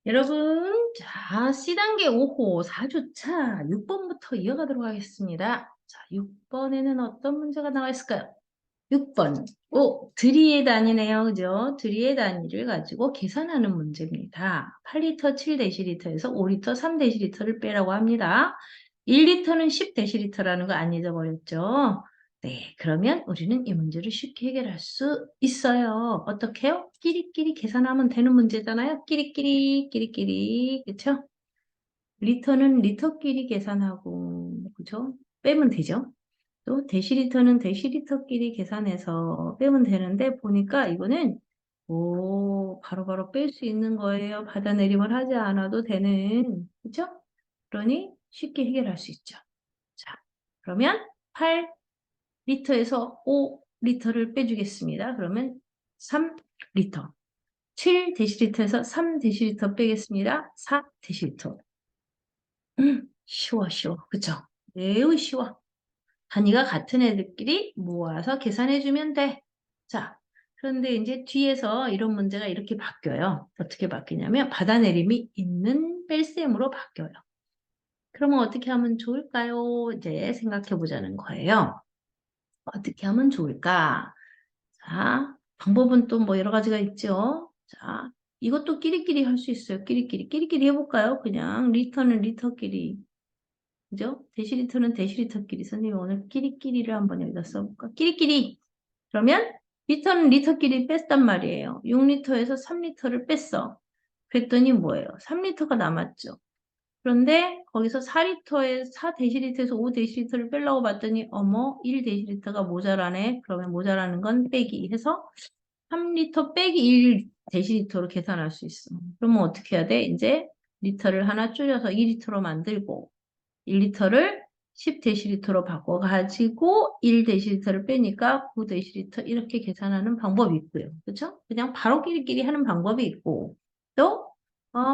여러분, 자, C단계 5호 4주차 6번부터 이어가도록 하겠습니다. 자, 6번에는 어떤 문제가 나와 있을까요? 6번. 드리의 단위네요. 그죠? 드리의 단위를 가지고 계산하는 문제입니다. 8리터 7데시리터에서 5리터 3데시리터를 빼라고 합니다. 1리터는 10데시리터라는 거 안 잊어버렸죠? 네, 그러면 우리는 이 문제를 쉽게 해결할 수 있어요. 어떻게 해요? 끼리끼리 계산하면 되는 문제잖아요. 끼리끼리, 그쵸? 리터는 리터끼리 계산하고, 그죠? 빼면 되죠? 또 데시리터는 데시리터끼리 계산해서 빼면 되는데 보니까 이거는 바로바로 뺄 수 있는 거예요. 받아내림을 하지 않아도 되는, 그죠? 그러니 쉽게 해결할 수 있죠. 자, 그러면 8리터에서 5리터를 빼주겠습니다. 그러면 3리터. 7데시리터에서 3데시리터 빼겠습니다. 4데시리터. 쉬워. 그쵸? 매우 쉬워. 단위가 같은 애들끼리 모아서 계산해주면 돼. 자, 그런데 이제 뒤에서 이런 문제가 이렇게 바뀌어요. 어떻게 바뀌냐면 받아내림이 있는 뺄셈으로 바뀌어요. 그러면 어떻게 하면 좋을까요? 이제 생각해 보자는 거예요. 어떻게 하면 좋을까? 자, 방법은 또 뭐 여러 가지가 있죠. 자, 이것도 끼리끼리 할 수 있어요. 끼리끼리 해볼까요? 그냥 리터는 리터끼리. 그죠? 데시리터는 데시리터끼리. 선생님 오늘 끼리끼리를 한번 여기다 써볼까? 끼리끼리. 그러면 리터는 리터끼리 뺐단 말이에요. 6리터에서 3리터를 뺐어. 그랬더니 뭐예요? 3리터가 남았죠. 그런데 거기서 4데시리터에서 5데시리터를 빼려고 봤더니 어머 1데시리터가 모자라네. 그러면 모자라는 건 빼기 해서 3리터 빼기 1데시리터로 계산할 수 있어. 그러면 어떻게 해야 돼? 이제 리터를 하나 줄여서 2리터로 만들고 1리터를 10데시리터로 바꿔가지고 1데시리터를 빼니까 9데시리터 이렇게 계산하는 방법이 있고요. 그렇죠? 그냥 바로 끼리끼리 하는 방법이 있고 또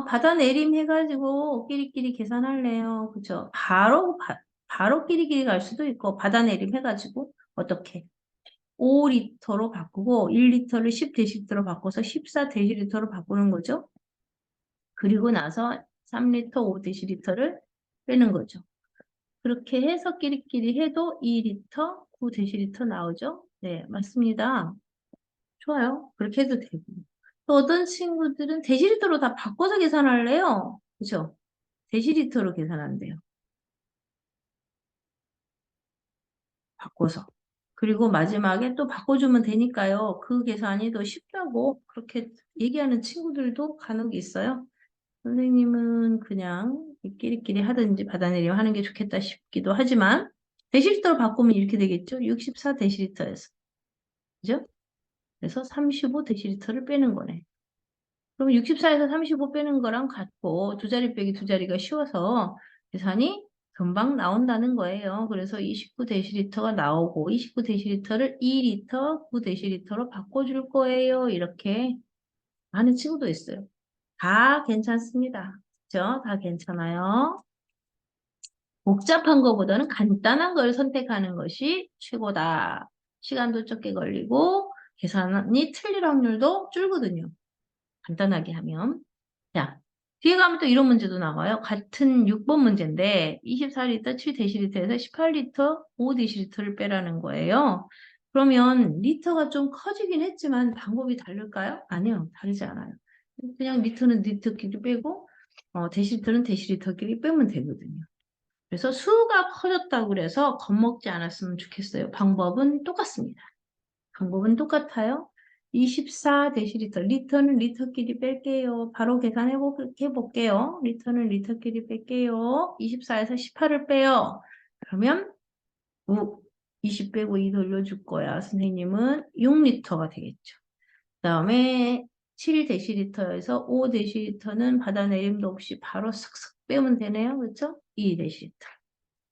받아내림 해가지고 끼리끼리 계산할래요. 그렇죠? 바로 끼리끼리 갈 수도 있고 받아내림 해가지고 어떻게 5리터로 바꾸고 1리터를 10데시리터로 바꿔서 14데시리터로 바꾸는 거죠. 그리고 나서 3리터 5데시리터를 빼는 거죠. 그렇게 해서 끼리끼리 해도 2리터, 9데시리터 나오죠? 네, 맞습니다. 좋아요. 그렇게 해도 되고. 또 어떤 친구들은 데시리터로 다 바꿔서 계산할래요? 그죠? 데시리터로 계산한대요. 바꿔서. 그리고 마지막에 또 바꿔주면 되니까요. 그 계산이 더 쉽다고 그렇게 얘기하는 친구들도 간혹 있어요. 선생님은 그냥 끼리끼리 하든지 받아내려 하는 게 좋겠다 싶기도 하지만 데시리터로 바꾸면 이렇게 되겠죠? 64 데시리터에서. 그죠? 그래서 35 데시리터를 빼는 거네. 그럼 64에서 35 빼는 거랑 같고 두 자리 빼기 두 자리가 쉬워서 계산이 금방 나온다는 거예요. 그래서 29 데시리터가 나오고 29 데시리터를 2리터 9 데시리터로 바꿔줄 거예요. 이렇게 하는 친구도 있어요. 다 괜찮습니다. 그죠? 다 괜찮아요. 복잡한 것보다는 간단한 걸 선택하는 것이 최고다. 시간도 적게 걸리고 계산이 틀릴 확률도 줄거든요. 간단하게 하면. 자, 뒤에 가면 또 이런 문제도 나와요. 같은 6번 문제인데 24리터 7데시리터에서 18리터 5데시리터를 빼라는 거예요. 그러면 리터가 좀 커지긴 했지만 방법이 다를까요? 아니요. 다르지 않아요. 그냥 리터는 리터끼리 빼고 데시리터는 데시리터끼리 빼면 되거든요. 그래서 수가 커졌다고 그래서 겁먹지 않았으면 좋겠어요. 방법은 똑같습니다. 방법은 똑같아요. 24데시리터. 리터는 리터끼리 뺄게요. 바로 계산해 볼게요. 리터는 리터끼리 뺄게요. 24에서 18을 빼요. 그러면 20 빼고 2 돌려줄 거야. 선생님은 6리터가 되겠죠. 그 다음에 7데시리터에서 5데시리터는 받아내림도 없이 바로 슥슥 빼면 되네요. 그렇죠? 2데시리터.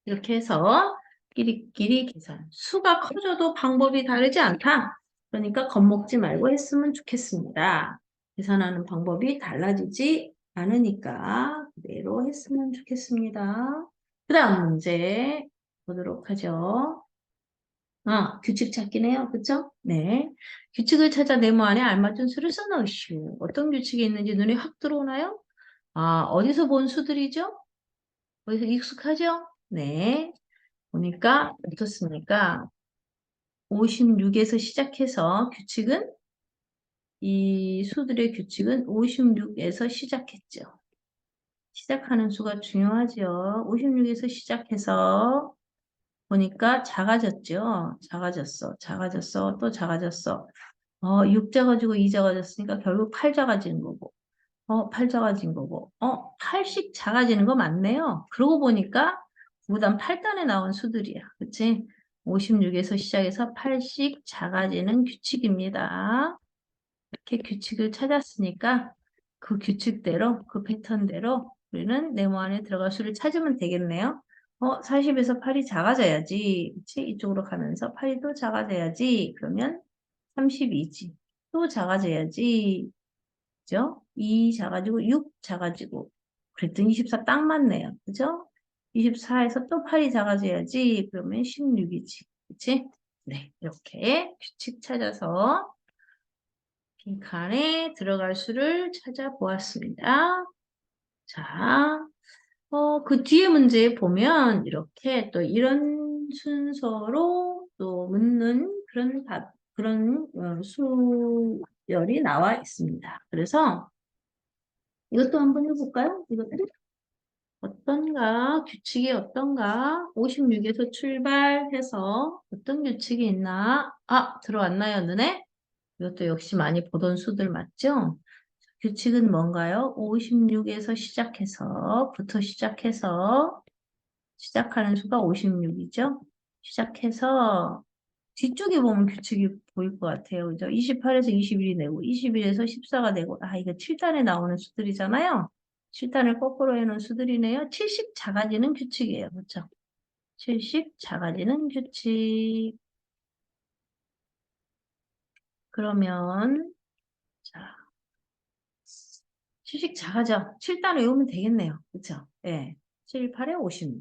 이렇게 해서 끼리끼리 계산. 수가 커져도 방법이 다르지 않다. 그러니까 겁먹지 말고 했으면 좋겠습니다. 계산하는 방법이 달라지지 않으니까 그대로 했으면 좋겠습니다. 그 다음 문제 보도록 하죠. 규칙 찾기네요. 그쵸? 네. 규칙을 찾아 네모 안에 알맞은 수를 써넣으시오. 어떤 규칙이 있는지 눈에 확 들어오나요? 아, 어디서 본 수들이죠? 어디서 익숙하죠? 네. 보니까 어떻습니까? 56에서 시작해서 규칙은 이 수들의 규칙은 56에서 시작했죠. 시작하는 수가 중요하죠. 56에서 시작해서 보니까 작아졌죠. 작아졌어. 또 작아졌어. 6 작아지고 2 작아졌으니까 결국 8 작아지는 거고. 8 작아진 거고. 8씩 작아지는 거 맞네요. 그러고 보니까 9단 8단에 나온 수들이야. 그치? 56에서 시작해서 8씩 작아지는 규칙입니다. 이렇게 규칙을 찾았으니까 그 규칙대로, 그 패턴대로 우리는 네모 안에 들어갈 수를 찾으면 되겠네요. 40에서 8이 작아져야지. 그치? 이쪽으로 가면서 8이 또 작아져야지. 그러면 32지. 또 작아져야지. 그죠? 2 작아지고 6 작아지고. 그랬더니 24 딱 맞네요. 그죠? 24에서 또 8이 작아져야지. 그러면 16이지. 그치? 네. 이렇게 규칙 찾아서 빈칸에 들어갈 수를 찾아보았습니다. 자, 그 뒤에 문제 보면 이렇게 또 이런 순서로 또 묻는 그런 수열이 나와 있습니다. 그래서 이것도 한번 해볼까요? 이것도 어떤가? 규칙이 어떤가? 56에서 출발해서 어떤 규칙이 있나? 들어왔나요, 눈에? 이것도 역시 많이 보던 수들 맞죠? 규칙은 뭔가요? 56에서 시작하는 수가 56이죠? 시작해서 뒤쪽에 보면 규칙이 보일 것 같아요. 그죠? 28에서 21이 되고 21에서 14가 되고 이거 7단에 나오는 수들이잖아요. 7단을 거꾸로 해놓은 수들이네요. 7씩 작아지는 규칙이에요. 그렇죠? 7씩 작아지는 규칙. 그러면 자, 7씩 작아져. 7단 외우면 되겠네요. 그렇죠? 예. 7, 8에 56,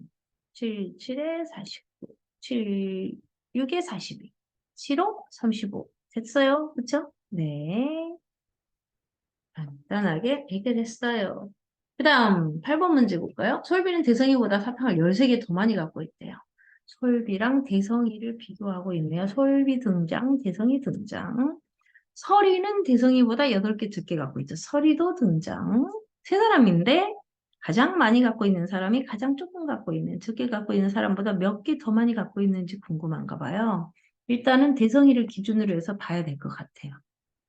7, 7에 49, 7, 6에 42, 7, 5, 35. 됐어요? 그쵸? 네. 간단하게 해결했어요. 그 다음 8번 문제 볼까요? 솔비는 대성이보다 사탕을 13개 더 많이 갖고 있대요. 솔비랑 대성이를 비교하고 있네요. 솔비 등장, 대성이 등장. 서리는 대성이보다 8개 적게 갖고 있죠. 서리도 등장. 세 사람인데 가장 많이 갖고 있는 사람이 가장 조금 갖고 있는, 적게 갖고 있는 사람보다 몇 개 더 많이 갖고 있는지 궁금한가 봐요. 일단은 대성이를 기준으로 해서 봐야 될 것 같아요.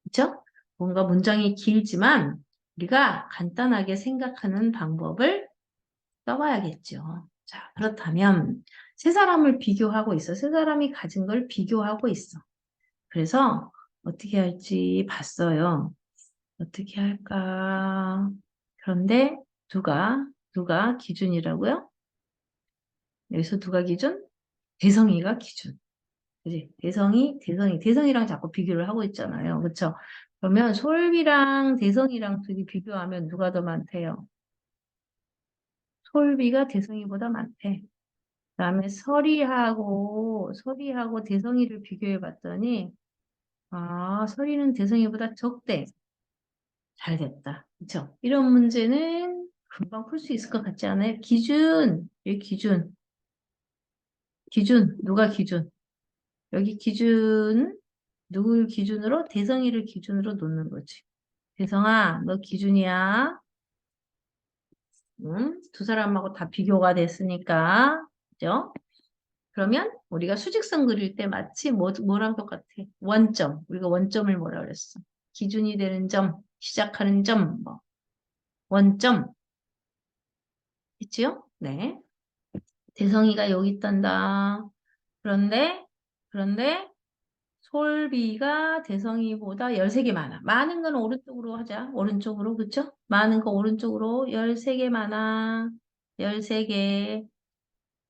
그렇죠? 뭔가 문장이 길지만 우리가 간단하게 생각하는 방법을 써봐야겠죠. 자, 그렇다면 세 사람을 비교하고 있어. 세 사람이 가진 걸 비교하고 있어. 그래서 어떻게 할지 봤어요. 어떻게 할까? 그런데 누가 기준이라고요? 여기서 누가 기준? 대성이가 기준. 그지? 대성이랑 자꾸 비교를 하고 있잖아요. 그쵸? 그러면 솔비랑 대성이랑 둘이 비교하면 누가 더 많대요? 솔비가 대성이보다 많대. 그다음에 서리하고 대성이를 비교해 봤더니, 서리는 대성이보다 적대. 잘 됐다. 그쵸? 이런 문제는 금방 풀 수 있을 것 같지 않아요? 여기 누가 기준? 여기 기준, 누굴 기준으로? 대성이를 기준으로 놓는 거지. 대성아, 너 기준이야. 응? 두 사람하고 다 비교가 됐으니까. 그죠? 그러면 우리가 수직선 그릴 때 마치 뭐랑 똑같아? 원점. 우리가 원점을 뭐라 그랬어? 기준이 되는 점, 시작하는 점, 원점. 있지요? 네. 대성이가 여기 있단다. 그런데, 그런데, 솔비가 대성이보다 13개 많아. 많은 건 오른쪽으로 하자. 오른쪽으로, 그쵸? 많은 거 오른쪽으로 13개 많아. 13개.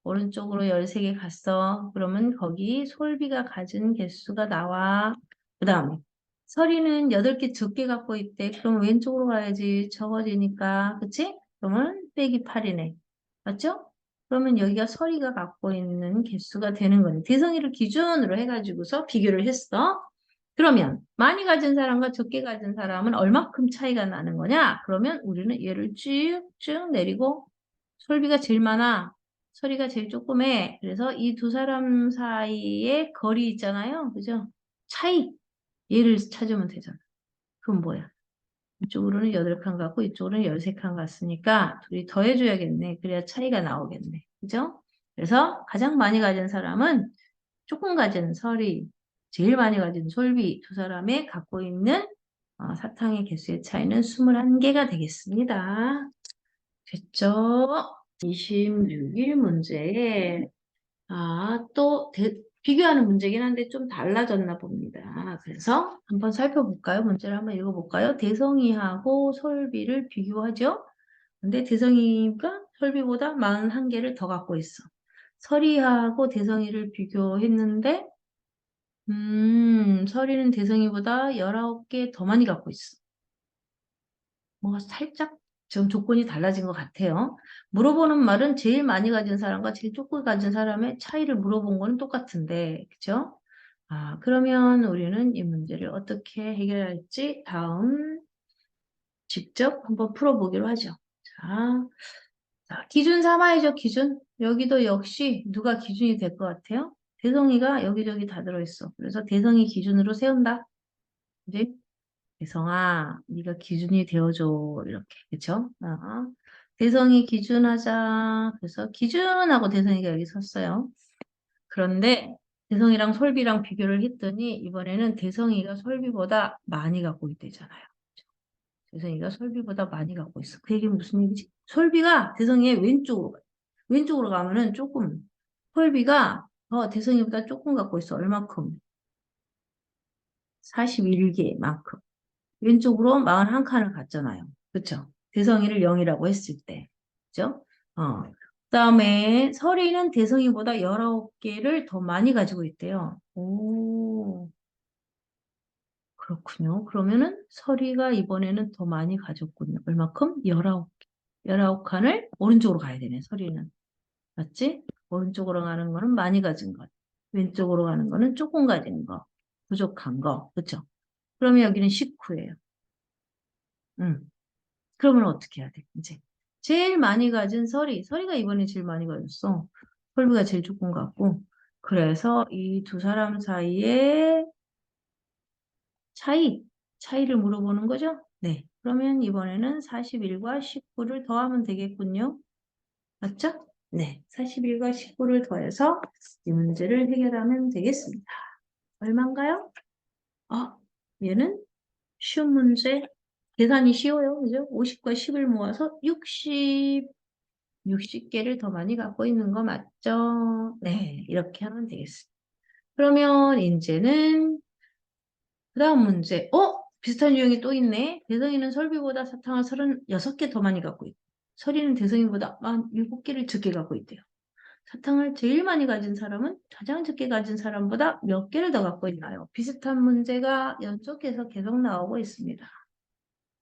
오른쪽으로 13개 갔어. 그러면 거기 솔비가 가진 개수가 나와. 그 다음에, 서리는 8개 적게 갖고 있대. 그럼 왼쪽으로 가야지. 적어지니까. 그치? 그러면 빼기 8이네. 맞죠? 그러면 여기가 서리가 갖고 있는 개수가 되는 거네. 대성이를 기준으로 해가지고서 비교를 했어. 그러면 많이 가진 사람과 적게 가진 사람은 얼마큼 차이가 나는 거냐? 그러면 우리는 얘를 쭉쭉 내리고 솔비가 제일 많아. 서리가 제일 조그매. 그래서 이 두 사람 사이의 거리 있잖아요. 그죠? 차이. 얘를 찾으면 되잖아. 그럼 뭐야? 이쪽으로는 8칸 같고 이쪽으로는 13칸 같으니까 둘이 더해줘야겠네. 그래야 차이가 나오겠네. 그죠? 그래서 가장 많이 가진 사람은 조금 가진 설이, 제일 많이 가진 솔비 두 사람의 갖고 있는 사탕의 개수의 차이는 21개가 되겠습니다. 됐죠? 26일 문제에 또 비교하는 문제긴 한데 좀 달라졌나 봅니다. 그래서 한번 살펴볼까요? 문제를 한번 읽어볼까요? 대성이하고 솔비를 비교하죠? 근데 대성이가 솔비보다 41개를 더 갖고 있어. 설이하고 대성이를 비교했는데 설이는 대성이보다 19개 더 많이 갖고 있어. 뭔가 살짝 좀 조건이 달라진 것 같아요. 물어보는 말은 제일 많이 가진 사람과 제일 조금 가진 사람의 차이를 물어본 거는 똑같은데, 그죠? 그러면 우리는 이 문제를 어떻게 해결할지 다음 직접 한번 풀어보기로 하죠. 기준 삼아야죠, 기준. 여기도 역시 누가 기준이 될 것 같아요? 대성이가 여기저기 다 들어있어. 그래서 대성이 기준으로 세운다. 그지? 대성아, 네가 기준이 되어줘. 이렇게. 그쵸? 대성이 기준하자. 그래서 기준하고 대성이가 여기 섰어요. 그런데 대성이랑 솔비랑 비교를 했더니 이번에는 대성이가 솔비보다 많이 갖고 있대잖아요. 대성이가 솔비보다 많이 갖고 있어. 그 얘기는 무슨 얘기지? 솔비가 대성이의 왼쪽으로 가요. 왼쪽으로 가면은 조금, 솔비가 대성이보다 조금 갖고 있어. 얼마큼? 41개만큼. 왼쪽으로 41칸을 갔잖아요. 그쵸? 대성이를 0이라고 했을 때. 그죠? 그다음에 설이는 대성이보다 19개를 더 많이 가지고 있대요. 오, 그렇군요. 그러면은 설이가 이번에는 더 많이 가졌군요. 얼마큼? 19개. 19칸을 오른쪽으로 가야 되네, 설이는. 맞지? 오른쪽으로 가는 거는 많이 가진 것. 왼쪽으로 가는 거는 조금 가진 거. 부족한 거. 그쵸? 그러면 여기는 19예요. 그러면 어떻게 해야 돼? 이제 제일 많이 가진 설이가 이번에 제일 많이 가졌어. 설비가 제일 조금 같고. 그래서 이 두 사람 사이의 차이를 물어보는 거죠? 네. 그러면 이번에는 41과 19를 더하면 되겠군요. 맞죠? 네. 41과 19를 더해서 이 문제를 해결하면 되겠습니다. 얼마인가요? 얘는 쉬운 문제. 계산이 쉬워요. 그죠? 50과 10을 모아서 60개를 더 많이 갖고 있는 거 맞죠? 네, 이렇게 하면 되겠습니다. 그러면 이제는 그 다음 문제. 비슷한 유형이 또 있네. 대성이는 설비보다 사탕을 36개 더 많이 갖고 있고 설이는 대성이보다 47개를 적게 갖고 있대요. 사탕을 제일 많이 가진 사람은 가장 적게 가진 사람보다 몇 개를 더 갖고 있나요? 비슷한 문제가 이쪽에서 계속 나오고 있습니다.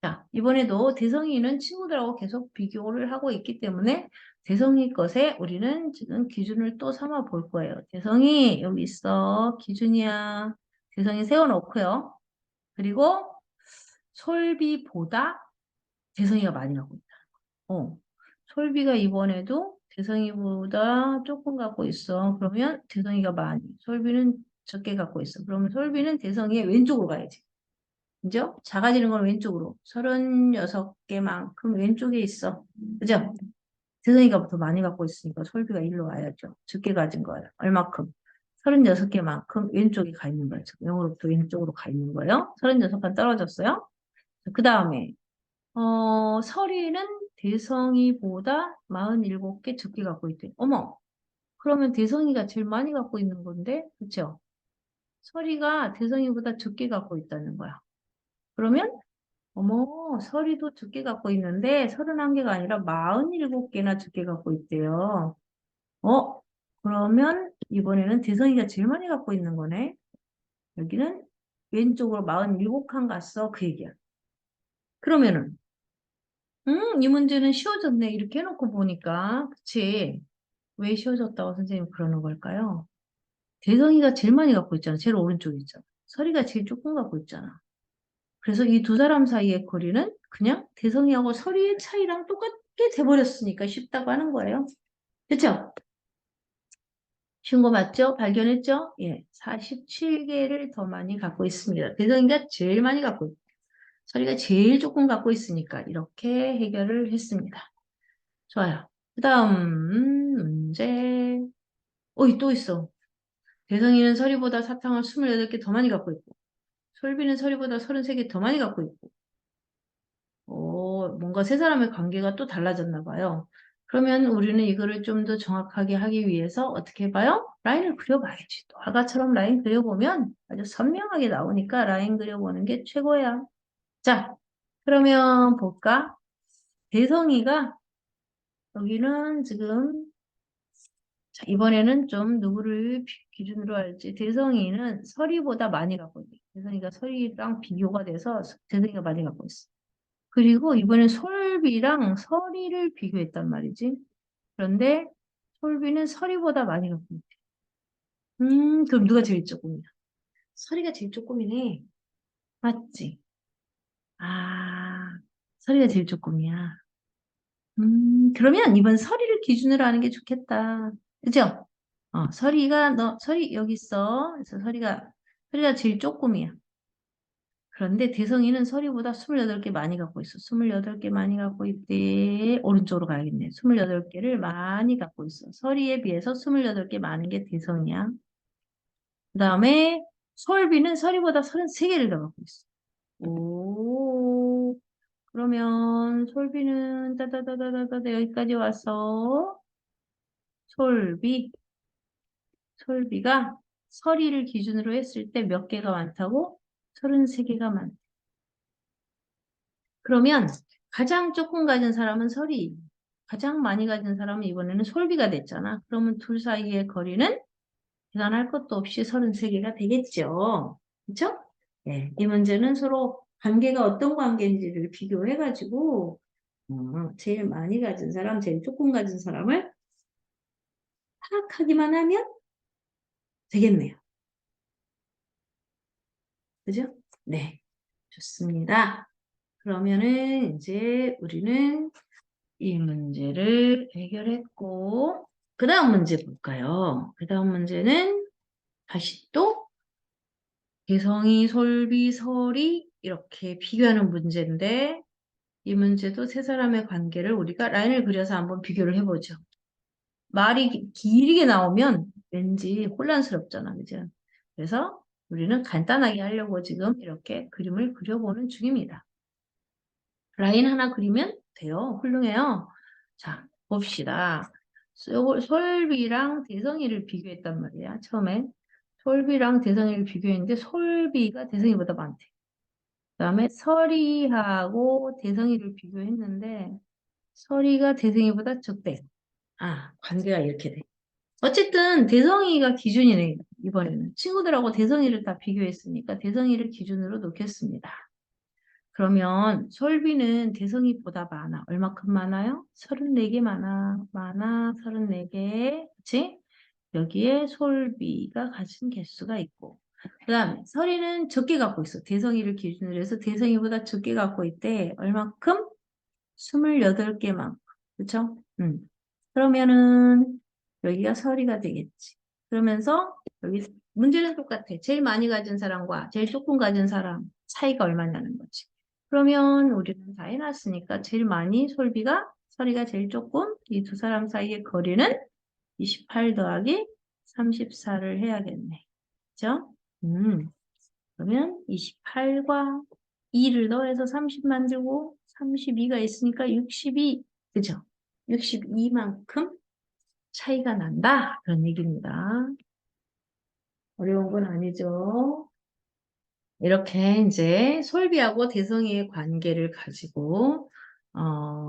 자, 이번에도 대성이는 친구들하고 계속 비교를 하고 있기 때문에 대성이 것에 우리는 지금 기준을 또 삼아 볼 거예요. 대성이 여기 있어. 기준이야. 대성이 세워놓고요. 그리고 솔비보다 대성이가 많이 갖고 있다. 솔비가 이번에도 대성이보다 조금 갖고 있어. 그러면 대성이가 많이. 솔비는 적게 갖고 있어. 그러면 솔비는 대성이의 왼쪽으로 가야지. 그죠? 작아지는 건 왼쪽으로. 36개만큼 왼쪽에 있어. 그죠? 대성이가 더 많이 갖고 있으니까 솔비가 일로 와야죠. 적게 가진 거예요. 얼마큼? 36개만큼 왼쪽에 가 있는 거죠. 0으로부터 왼쪽으로 가 있는 거예요. 36칸 떨어졌어요. 그 다음에, 설이는 대성이보다 47개 적게 갖고 있대. 어머! 그러면 대성이가 제일 많이 갖고 있는 건데? 그쵸? 설이가 대성이보다 적게 갖고 있다는 거야. 그러면 어머, 서리도 두께 갖고 있는데 31개가 아니라 47개나 두께 갖고 있대요. 어? 그러면 이번에는 대성이가 제일 많이 갖고 있는 거네. 여기는 왼쪽으로 47칸 갔어. 그 얘기야. 그러면은 이 문제는 쉬워졌네. 이렇게 해놓고 보니까 그치? 왜 쉬워졌다고 선생님 그러는 걸까요? 대성이가 제일 많이 갖고 있잖아. 제일 오른쪽에 있잖아. 서리가 제일 조금 갖고 있잖아. 그래서 이 두 사람 사이의 거리는 그냥 대성이하고 서리의 차이랑 똑같게 돼버렸으니까 쉽다고 하는 거예요. 그쵸? 쉬운 거 맞죠? 발견했죠? 예, 47개를 더 많이 갖고 있습니다. 대성이가 제일 많이 갖고 있고 서리가 제일 조금 갖고 있으니까 이렇게 해결을 했습니다. 좋아요. 그 다음 문제. 어이, 또 있어. 대성이는 서리보다 사탕을 28개 더 많이 갖고 있고 솔비는 서리보다 33개 더 많이 갖고 있고 뭔가 세 사람의 관계가 또 달라졌나 봐요. 그러면 우리는 이거를 좀 더 정확하게 하기 위해서 어떻게 해봐요? 라인을 그려봐야지. 또 아까처럼 라인 그려보면 아주 선명하게 나오니까 라인 그려보는 게 최고야. 자, 그러면 볼까? 대성이가 여기는 지금 자, 이번에는 좀 누구를 기준으로 할지 대성이는 서리보다 많이 갖고 있대. 대성이가 서리랑 비교가 돼서 대성이가 많이 갖고 있어. 그리고 이번엔 솔비랑 서리를 비교했단 말이지. 그런데 솔비는 서리보다 많이 갖고 있대. 그럼 누가 제일 조금이야? 서리가 제일 조금이네. 맞지? 아, 서리가 제일 조금이야. 그러면 이번 서리를 기준으로 하는 게 좋겠다. 그죠? 서리 여기 있어. 그래서 서리가 제일 조금이야. 그런데 대성이는 서리보다 28개 많이 갖고 있어. 28개 많이 갖고 있대. 오른쪽으로 가야겠네. 28개를 많이 갖고 있어. 서리에 비해서 28개 많은 게 대성이야. 그 다음에 솔비는 서리보다 33개를 더 갖고 있어. 오, 그러면 솔비는 따다다다다다 여기까지 와서 솔비, 솔비가 서리를 기준으로 했을 때 몇 개가 많다고? 33개가 많다. 그러면 가장 조금 가진 사람은 설이, 가장 많이 가진 사람은 이번에는 솔비가 됐잖아. 그러면 둘 사이의 거리는 계산할 것도 없이 33개가 되겠죠. 그렇죠? 네, 이 문제는 서로 관계가 어떤 관계인지를 비교해가지고 제일 많이 가진 사람, 제일 조금 가진 사람을 파악하기만 하면 되겠네요. 그죠? 네, 좋습니다. 그러면은 이제 우리는 이 문제를 해결했고, 그 다음 문제 볼까요? 그 다음 문제는 다시 또 개성이, 솔비, 설이 이렇게 비교하는 문제인데, 이 문제도 세 사람의 관계를 우리가 라인을 그려서 한번 비교를 해보죠. 말이 길게 나오면 왠지 혼란스럽잖아, 그죠? 그래서 우리는 간단하게 하려고 지금 이렇게 그림을 그려보는 중입니다. 라인 하나 그리면 돼요. 훌륭해요. 자, 봅시다. 솔비랑 대성이를 비교했단 말이야. 처음에 솔비랑 대성이를 비교했는데 솔비가 대성이보다 많대. 그 다음에 설이하고 대성이를 비교했는데 설이가 대성이보다 적대. 아, 관계가 이렇게 돼. 어쨌든 대성이가 기준이네. 이번에는 친구들하고 대성이를 다 비교했으니까 대성이를 기준으로 놓겠습니다. 그러면 솔비는 대성이보다 많아. 얼마큼 많아요? 34개 많아. 34개. 그치? 여기에 솔비가 가진 개수가 있고. 그 다음에 설이는 적게 갖고 있어. 대성이를 기준으로 해서 대성이보다 적게 갖고 있대. 얼마큼? 28개만큼. 그쵸? 그러면은 여기가 설이가 되겠지. 그러면서 여기 문제는 똑같아. 제일 많이 가진 사람과 제일 조금 가진 사람 차이가 얼마냐는 거지. 그러면 우리는 다 해놨으니까 제일 많이 솔비가 설이가 제일 조금 이 두 사람 사이의 거리는 28 더하기 34를 해야겠네. 그죠? 그러면 28과 2를 더해서 30 만들고 32가 있으니까 62. 그죠? 62만큼 차이가 난다. 그런 얘기입니다. 어려운 건 아니죠. 이렇게 이제 솔비하고 대성이의 관계를 가지고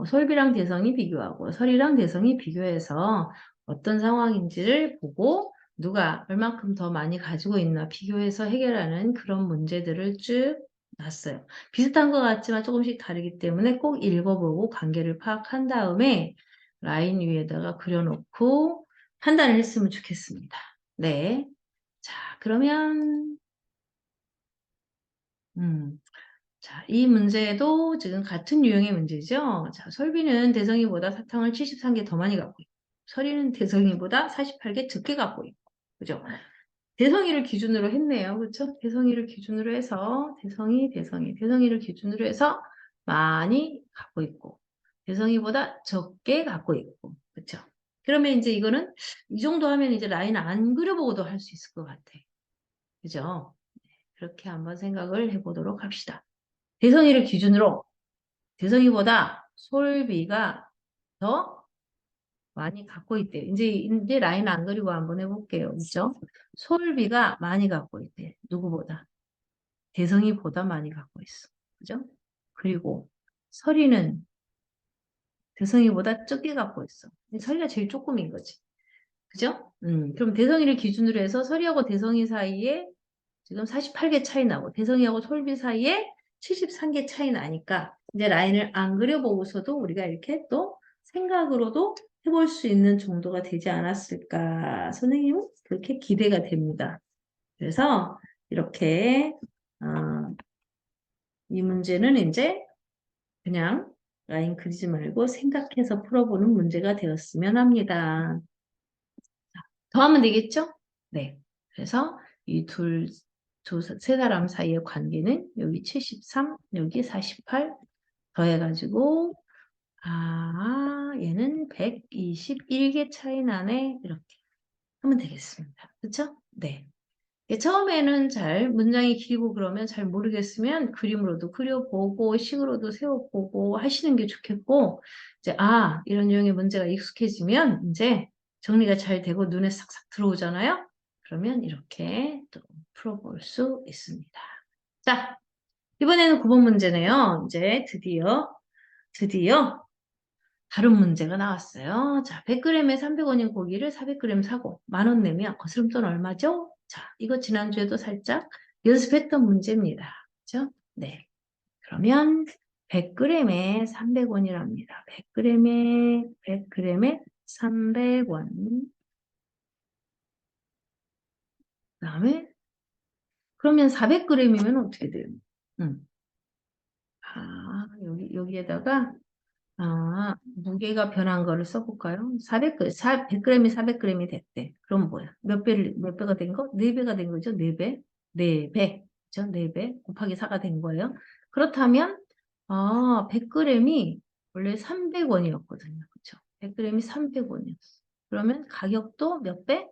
솔비랑 대성이 비교하고 설이랑 대성이 비교해서 어떤 상황인지를 보고 누가 얼만큼 더 많이 가지고 있나 비교해서 해결하는 그런 문제들을 쭉 놨어요. 비슷한 것 같지만 조금씩 다르기 때문에 꼭 읽어보고 관계를 파악한 다음에 라인 위에다가 그려놓고 판단을 했으면 좋겠습니다. 네. 자, 그러면 자, 이 문제도 지금 같은 유형의 문제죠. 자, 설비는 대성이보다 사탕을 73개 더 많이 갖고 있고, 설이는 대성이보다 48개 적게 갖고 있고, 그죠? 대성이를 기준으로 했네요. 그렇죠? 대성이를 기준으로 해서 대성이를 기준으로 해서 많이 갖고 있고 대성이보다 적게 갖고 있고 그렇죠? 그러면 이제 이거는 이 정도 하면 이제 라인 안 그려보고도 할 수 있을 것 같아. 그죠? 그렇게 한번 생각을 해보도록 합시다. 대성이를 기준으로 대성이보다 솔비가 더 많이 갖고 있대요. 이제 라인 안 그리고 한번 해볼게요. 그죠? 솔비가 많이 갖고 있대. 누구보다? 대성이보다 많이 갖고 있어. 그죠? 그리고 설이는 대성이보다 적게 갖고 있어. 설이가 제일 조금인 거지. 그죠? 그럼 대성이를 기준으로 해서 설이하고 대성이 사이에 지금 48개 차이 나고 대성이하고 솔비 사이에 73개 차이 나니까 이제 라인을 안 그려보고서도 우리가 이렇게 또 생각으로도 해볼 수 있는 정도가 되지 않았을까. 선생님은 그렇게 기대가 됩니다. 그래서 이렇게 이 문제는 이제 그냥 라인 그리지 말고 생각해서 풀어보는 문제가 되었으면 합니다. 더하면 되겠죠? 네. 그래서 이 세 사람 사이의 관계는 여기 73, 여기 48 더해가지고 얘는 121개 차이 나네. 이렇게 하면 되겠습니다. 그렇죠? 네. 처음에는 문장이 길고 그러면 잘 모르겠으면 그림으로도 그려보고 식으로도 세워보고 하시는 게 좋겠고 이제 이런 유형의 문제가 익숙해지면 이제 정리가 잘 되고 눈에 싹싹 들어오잖아요. 그러면 이렇게 또 풀어볼 수 있습니다. 자, 이번에는 9번 문제네요. 이제 드디어 다른 문제가 나왔어요. 자, 100g에 300원인 고기를 400g 사고 10,000원 내면 거스름돈 얼마죠? 자, 이거 지난주에도 살짝 연습했던 문제입니다. 그죠? 네. 그러면 100g에 300원이랍니다. 100g에 300원. 그 다음에 그러면 400g이면 어떻게 돼요? 여기에다가 무게가 변한 거를 써볼까요? 100g이 400g이 됐대. 그럼 뭐야? 몇 배가 된 거? 4배가 된 거죠? 4배? 4배. 그죠? 4배 곱하기 4가 된 거예요. 그렇다면, 100g이 원래 300원이었거든요. 그죠? 100g이 300원이었어. 그러면 가격도 몇 배?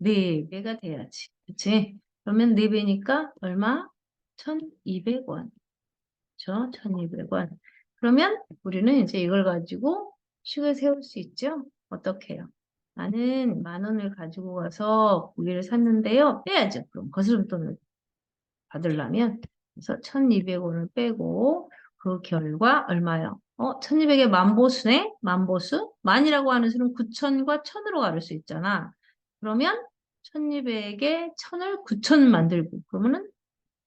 4배가 돼야지. 그치? 그러면 4배니까 얼마? 1200원. 그렇죠? 1200원. 그러면 우리는 이제 이걸 가지고 식을 세울 수 있죠? 어떻게 해요? 나는 10,000원을 가지고 가서 고기를 샀는데요. 빼야죠. 그럼 거스름돈을 받으려면. 그래서 1200원을 빼고 그 결과 얼마요? 1200의 만보수네? 만보수? 만이라고 하는 수는 9,000과 1,000으로 가를 수 있잖아. 그러면 1200에 1,000을 9,000 만들고 그러면은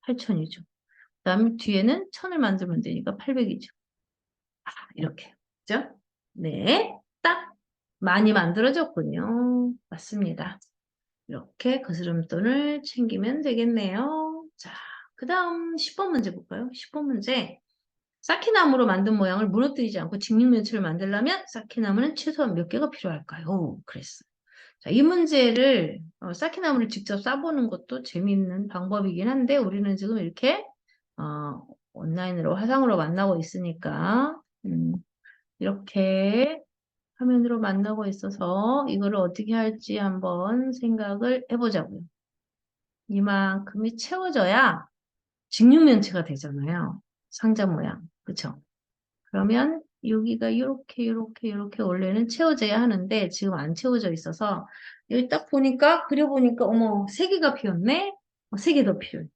8,000이죠. 그 다음에 뒤에는 1,000을 만들면 되니까 800이죠. 이렇게. 그죠? 네. 딱 많이 만들어졌군요. 맞습니다. 이렇게 거스름돈을 챙기면 되겠네요. 자, 그 다음 10번 문제 볼까요? 10번 문제. 쌓기나무로 만든 모양을 무너뜨리지 않고 직육면체를 만들려면 쌓기나무는 최소한 몇 개가 필요할까요? 그랬어요. 자, 이 문제를 쌓기나무를 직접 싸보는 것도 재미있는 방법이긴 한데 우리는 지금 이렇게 온라인으로 화상으로 만나고 있으니까 이렇게 화면으로 만나고 있어서 이거를 어떻게 할지 한번 생각을 해보자고요. 이만큼이 채워져야 직육면체가 되잖아요. 상자 모양. 그쵸? 그러면 여기가 이렇게 원래는 채워져야 하는데 지금 안 채워져 있어서 여기 딱 보니까 그려보니까 어머 3개가 비었네? 3개 더 필요해.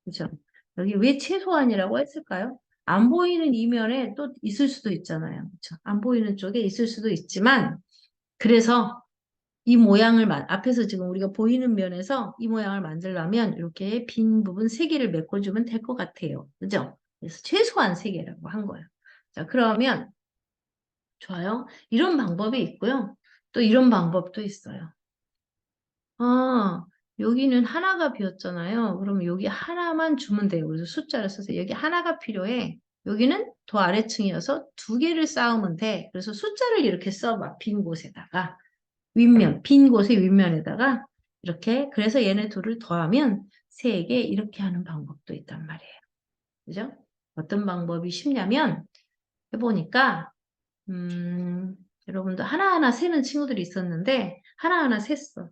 그죠? 여기 왜 최소한이라고 했을까요? 안 보이는 이면에 또 있을 수도 있잖아요. 그쵸? 안 보이는 쪽에 있을 수도 있지만 그래서 이 모양을 앞에서 지금 우리가 보이는 면에서 이 모양을 만들려면 이렇게 빈 부분 3개를 메꿔주면 될 것 같아요. 그죠? 그래서 최소한 3개라고 한 거예요. 자, 그러면 좋아요. 이런 방법이 있고요. 또 이런 방법도 있어요. 여기는 하나가 비었잖아요. 그럼 여기 하나만 주면 돼요. 그래서 숫자를 써서 여기 하나가 필요해. 여기는 더 아래층이어서 두 개를 쌓으면 돼. 그래서 숫자를 이렇게 써봐. 빈 곳에다가. 윗면, 빈 곳의 윗면에다가 이렇게. 그래서 얘네 둘을 더하면 세 개 이렇게 하는 방법도 있단 말이에요. 그죠? 어떤 방법이 쉽냐면 해보니까 여러분도 하나하나 세는 친구들이 있었는데 하나하나 셌어.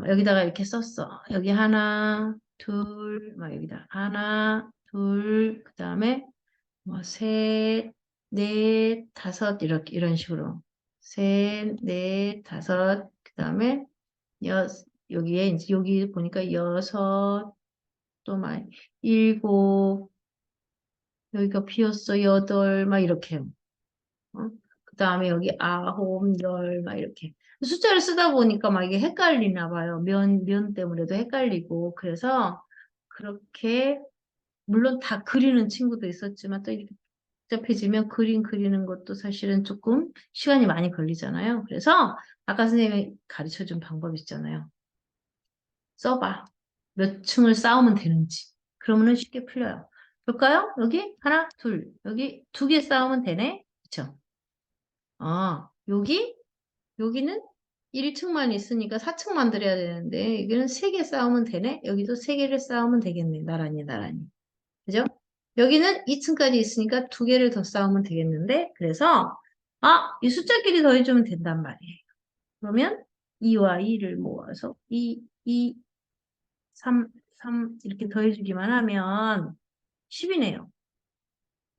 여기다가 이렇게 썼어. 여기 하나, 둘, 막 여기다 하나, 둘, 그 다음에 뭐 셋, 넷, 다섯 이렇게 이런 식으로 셋, 넷, 다섯, 그 다음에 여기에 이제 여기 보니까 여섯, 또 막 일곱, 여기가 비었어 여덟, 막 이렇게. 어? 그 다음에 여기 아홉, 열, 막 이렇게. 숫자를 쓰다 보니까 막 이게 헷갈리나 봐요. 면 때문에도 헷갈리고. 그래서 그렇게, 물론 다 그리는 친구도 있었지만 또 이렇게 복잡해지면 그림 그리는 것도 사실은 조금 시간이 많이 걸리잖아요. 그래서 아까 선생님이 가르쳐 준 방법 있잖아요. 써봐. 몇 층을 쌓으면 되는지. 그러면 쉽게 풀려요. 볼까요? 여기 하나, 둘. 여기 두 개 쌓으면 되네. 그쵸? 여기는 1층만 있으니까 4층 만들어야 되는데, 여기는 3개 쌓으면 되네? 여기도 3개를 쌓으면 되겠네. 나란히. 그죠? 여기는 2층까지 있으니까 2개를 더 쌓으면 되겠는데, 그래서, 이 숫자끼리 더해주면 된단 말이에요. 그러면 2와 2를 모아서 2, 3 이렇게 더해주기만 하면 10이네요.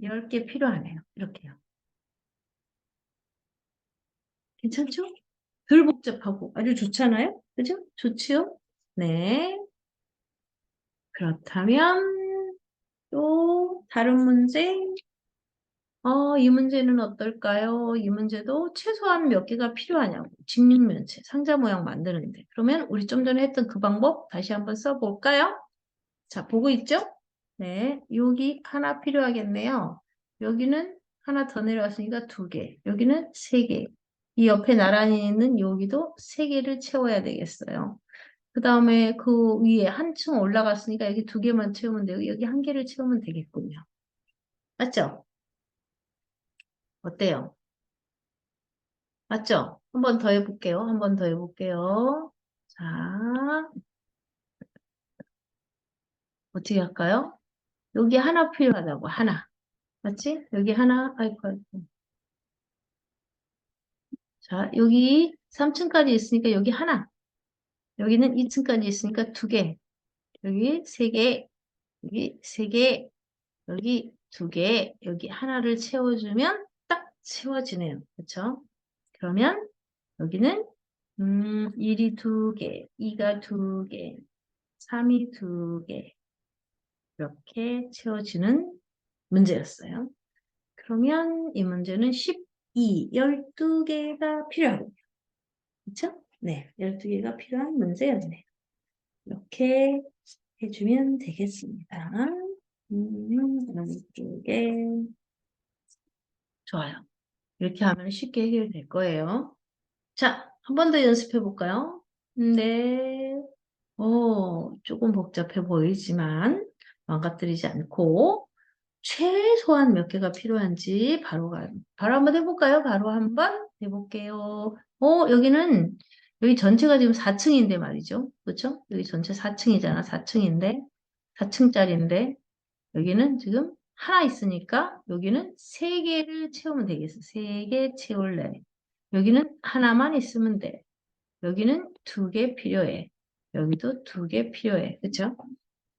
10개 필요하네요. 이렇게요. 괜찮죠? 덜 복잡하고 아주 좋잖아요? 그죠? 좋지요? 네. 그렇다면 또 다른 문제? 이 문제는 어떨까요? 이 문제도 최소한 몇 개가 필요하냐고. 직육면체, 상자 모양 만드는데. 그러면 우리 좀 전에 했던 그 방법 다시 한번 써볼까요? 자, 보고 있죠? 네. 여기 하나 필요하겠네요. 여기는 하나 더 내려왔으니까 2개. 여기는 3개. 이 옆에 나란히 있는 여기도 3개를 채워야 되겠어요. 그 다음에 그 위에 한 층 올라갔으니까 여기 2개만 채우면 되고 여기 1개를 채우면 되겠군요. 맞죠? 어때요? 맞죠? 한 번 더 해볼게요. 한 번 더 해볼게요. 자, 어떻게 할까요? 여기 하나 필요하다고, 하나. 맞지? 여기 하나, 아이고, 아이고. 자, 여기 3층까지 있으니까 여기 하나. 여기는 2층까지 있으니까 2개. 여기 3개. 여기 3개. 여기 2개. 여기 하나를 채워주면 딱 채워지네요. 그쵸? 그러면 여기는 1이 2개, 2가 2개, 3이 2개 이렇게 채워지는 문제였어요. 그러면 이 문제는 12개가 필요하군요. 그렇죠? 네, 12개가 필요한 문제였네요. 이렇게 해주면 되겠습니다. 12개. 좋아요. 이렇게 하면 쉽게 해결될 거예요. 자, 한 번 더 연습해 볼까요? 네. 조금 복잡해 보이지만 망가뜨리지 않고 최소한 몇 개가 필요한지 바로 한번 해볼까요? 바로 한번 해볼게요. 여기 전체가 지금 4층인데 말이죠. 그렇죠? 여기 전체 4층이잖아. 4층인데 4층짜리인데 여기는 지금 하나 있으니까 여기는 3개를 채우면 되겠어. 3개 채울래. 여기는 하나만 있으면 돼. 여기는 2개 필요해. 여기도 2개 필요해. 그쵸?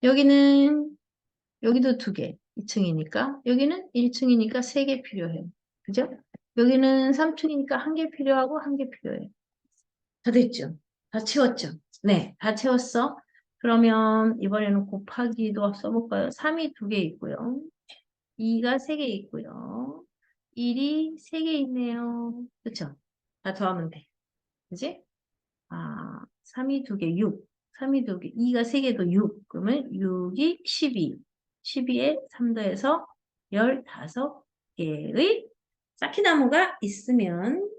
여기는, 여기도 2개. 2층이니까. 여기는 1층이니까 3개 필요해. 그죠? 여기는 3층이니까 1개 필요하고 1개 필요해. 다 됐죠? 다 채웠죠? 네, 다 채웠어. 그러면 이번에는 곱하기도 써볼까요? 3이 2개 있고요. 2가 3개 있고요. 1이 3개 있네요. 그쵸? 다 더하면 돼. 그지? 3이 2개, 6. 3이 2개, 2가 3개도 6. 그러면 6이 12. 12에 3 더해서 15개의 쌓기나무가 있으면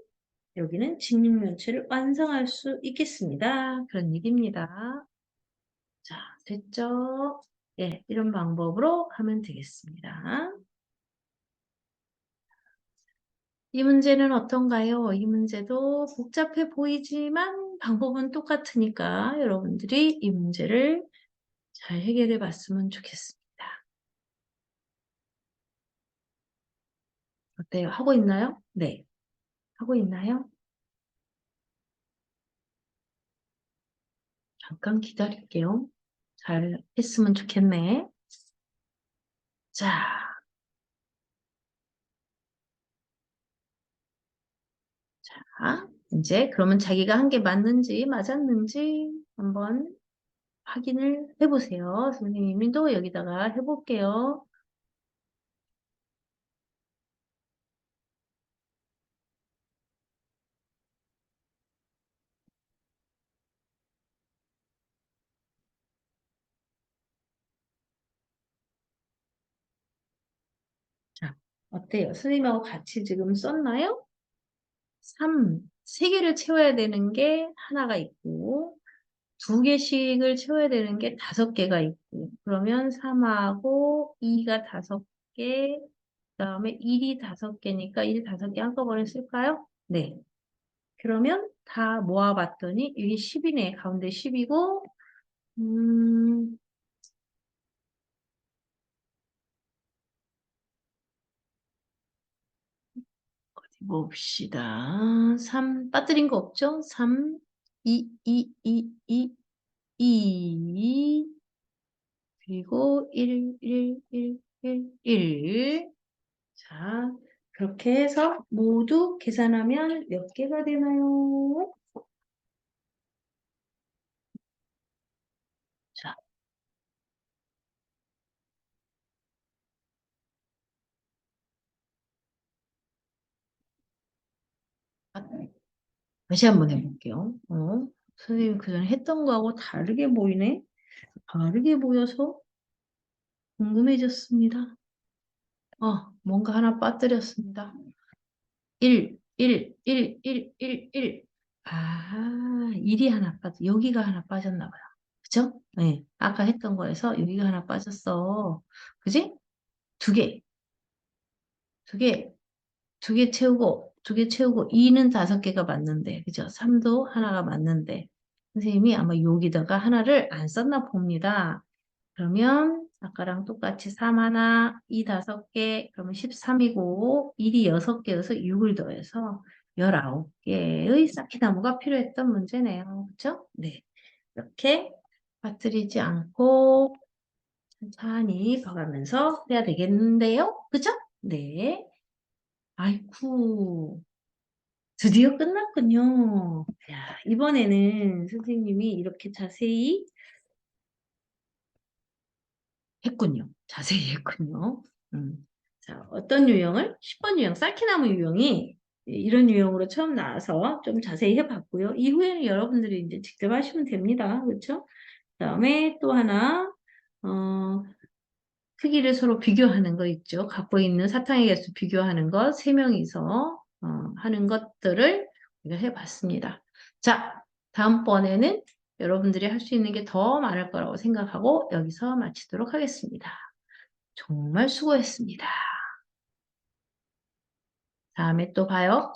여기는 직육면체를 완성할 수 있겠습니다. 그런 얘기입니다. 자, 됐죠? 예, 이런 방법으로 하면 되겠습니다. 이 문제는 어떤가요? 이 문제도 복잡해 보이지만 방법은 똑같으니까 여러분들이 이 문제를 잘 해결해 봤으면 좋겠습니다. 어때요? 하고 있나요? 네. 하고 있나요? 잠깐 기다릴게요. 잘 했으면 좋겠네. 자, 이제 그러면 자기가 한 게 맞는지 맞았는지 한번 확인을 해보세요. 선생님도 여기다가 해볼게요. 자, 어때요? 선생님하고 같이 지금 썼나요? 3, 3개를 채워야 되는 게 하나가 있고 2개씩을 채워야 되는 게 5개가 있고 그러면 3하고 2가 5개, 그 다음에 1이 5개니까 1 5개 한꺼번에 쓸까요? 네. 그러면 다 모아봤더니 이게 10이네. 가운데 10이고 어디 봅시다. 3 빠뜨린 거 없죠? 3, 2, 그리고 1, 1, 1, 1, 1. 자, 그렇게 해서 모두 계산하면 몇 개가 되나요? 자, 다시 한번 해볼게요. 선생님 그전에 했던 거하고 다르게 보이네? 다르게 보여서 궁금해졌습니다. 뭔가 하나 빠뜨렸습니다. 1, 1, 1, 1, 1, 1. 1이 하나 여기가 하나 빠졌나 봐요. 그쵸? 네. 아까 했던 거에서 여기가 하나 빠졌어. 그지? 2개, 2개, 2개 채우고, 2개 채우고, 2는 5개가 맞는데, 그죠? 3도 하나가 맞는데, 선생님이 아마 여기다가 하나를 안 썼나 봅니다. 그러면 아까랑 똑같이 3 하나, 2 5개, 그러면 13이고 1이 6개여서 6을 더해서 19개의 쌓기나무가 필요했던 문제네요. 그렇죠? 네. 이렇게 빠뜨리지 않고 천천히 봐가면서 해야 되겠는데요. 그죠? 네. 아이쿠. 드디어 끝났군요. 야, 이번에는 선생님이 이렇게 자세히 했군요. 자세히 했군요. 자, 어떤 유형을? 10번 유형, 쌀키나무 유형이 이런 유형으로 처음 나와서 좀 자세히 해봤고요. 이후에는 여러분들이 이제 직접 하시면 됩니다. 그렇죠? 그다음에 또 하나, 어, 크기를 서로 비교하는 거 있죠. 갖고 있는 사탕의 개수 비교하는 것, 3명이서 하는 것들을 우리가 해봤습니다. 자, 다음번에는 여러분들이 할 수 있는 게 더 많을 거라고 생각하고 여기서 마치도록 하겠습니다. 정말 수고했습니다. 다음에 또 봐요.